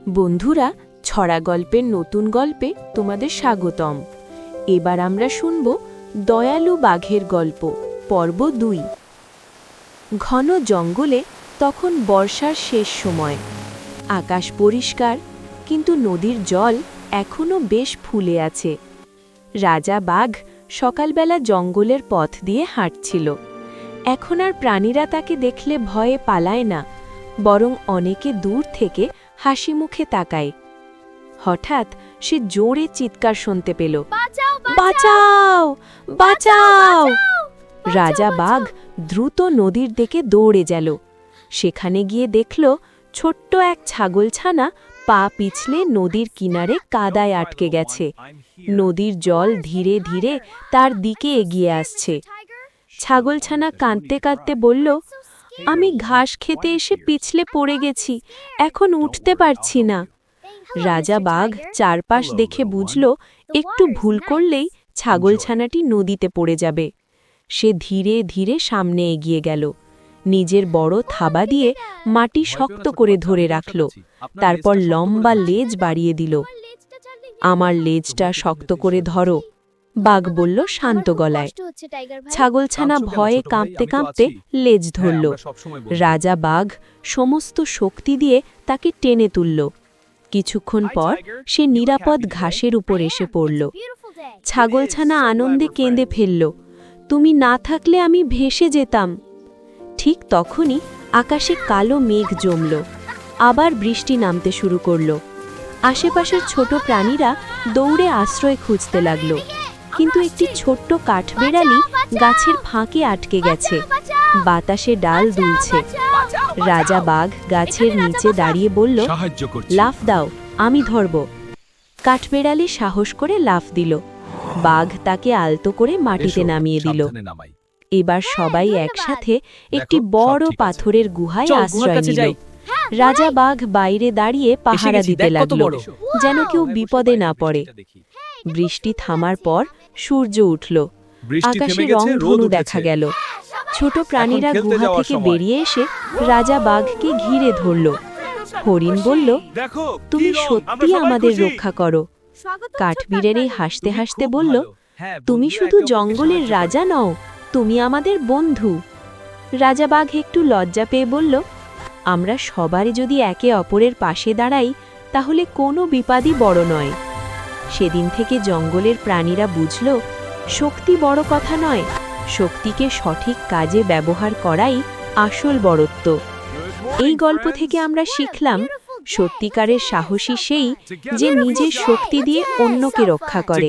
বন্ধুরা, ছড়া গল্পের নতুন গল্পে তোমাদের স্বাগতম। এবার আমরা শুনব দয়ালু বাঘের গল্প, পর্ব ২। ঘন জঙ্গলে তখন বর্ষার শেষ সময়। আকাশ পরিষ্কার, কিন্তু নদীর জল এখনো বেশ ফুলে আছে। রাজা বাঘ সকালবেলা জঙ্গলের পথ দিয়ে হাঁটছিল। এখন আর প্রাণীরা তাকে দেখলে ভয়ে পালায় না, বরং অনেকে দূর থেকে হাসি মুখে তাকায়। হঠাৎ সে জোরে চিৎকার শুনতে পেল, বাঁচাও বাঁচাও! রাজা বাঘ দ্রুত নদীর দিকে দৌড়ে গেল। সেখানে গিয়ে দেখল ছোট্ট এক ছাগলছানা পা পিছলে নদীর কিনারে কাদায় আটকে গেছে। নদীর জল ধীরে ধীরে তার দিকে এগিয়ে আসছে। ছাগলছানা কাঁদতে কাঁদতে বলল, আমি ঘাস খেতে এসে পিছলে পড়ে গেছি, এখন উঠতে পারছি না। রাজা বাঘ চারপাশ দেখে বুঝল একটু ভুল করলেই ছাগলছানাটি নদীতে পড়ে যাবে। সে ধীরে ধীরে সামনে এগিয়ে গেল, নিজের বড় থাবা দিয়ে মাটি শক্ত করে ধরে রাখল, তারপর লম্বা লেজ বাড়িয়ে দিল। আমার লেজটা শক্ত করে ধরো, বাঘ বলল শান্ত গলায়। ছাগলছানা ভয়ে কাঁপতে কাঁপতে লেজ ধরল। রাজা বাঘ সমস্ত শক্তি দিয়ে তাকে টেনে তুলল। কিছুক্ষণ পর সে নিরাপদ ঘাসের উপর এসে পড়ল। ছাগলছানা আনন্দে কেঁদে ফেলল, তুমি না থাকলে আমি ভেসে যেতাম। ঠিক তখনই আকাশে কালো মেঘ জমল, আবার বৃষ্টি নামতে শুরু করল। আশেপাশের ছোট প্রাণীরা দৌড়ে আশ্রয় খুঁজতে লাগল, কিন্তু একটি ছোট্ট কাঠবেড়ালি গাছের ফাঁকে আটকে গেছে। বাতাসে ডাল দুলছে। রাজা বাঘ গাছের নিচে দাঁড়িয়ে বলল, লাফ দাও, আমি ধরব। কাঠবেড়ালি সাহস করে লাফ দিল। বাঘ তাকে আলতো করে মাটিতে নামিয়ে দিল। এবার সবাই একসাথে একটি বড় পাথরের গুহায় আশ্রয় নিল। রাজা বাঘ বাইরে দাঁড়িয়ে পাহারা দিতে লাগল, যেন কেউ বিপদে না পড়ে। বৃষ্টি থামার পর সূর্য উঠল, আকাশে রংধনু দেখা গেল। ছোট প্রাণীরা গুহা থেকে বেরিয়ে এসে রাজা বাঘকে ঘিরে ধরল। হরিণ বলল, তুমি সত্যি আমাদের রক্ষা করো। কাঠবিড়ালি হাসতে হাসতে বলল, তুমি শুধু জঙ্গলের রাজা নও, তুমি আমাদের বন্ধু। রাজা বাঘ একটু লজ্জা পেয়ে বলল, আমরা সবারই যদি একে অপরের পাশে দাঁড়াই, তাহলে কোনো বিপদই বড় নয়। সেদিন থেকে জঙ্গলের প্রাণীরা বুঝল, শক্তি বড় কথা নয়, শক্তিকে সঠিক কাজে ব্যবহার করাই আসল বড়ত্ব। এই গল্প থেকে আমরা শিখলাম, সত্যিকারের সাহসী সেই যে নিজের শক্তি দিয়ে অন্যকে রক্ষা করে।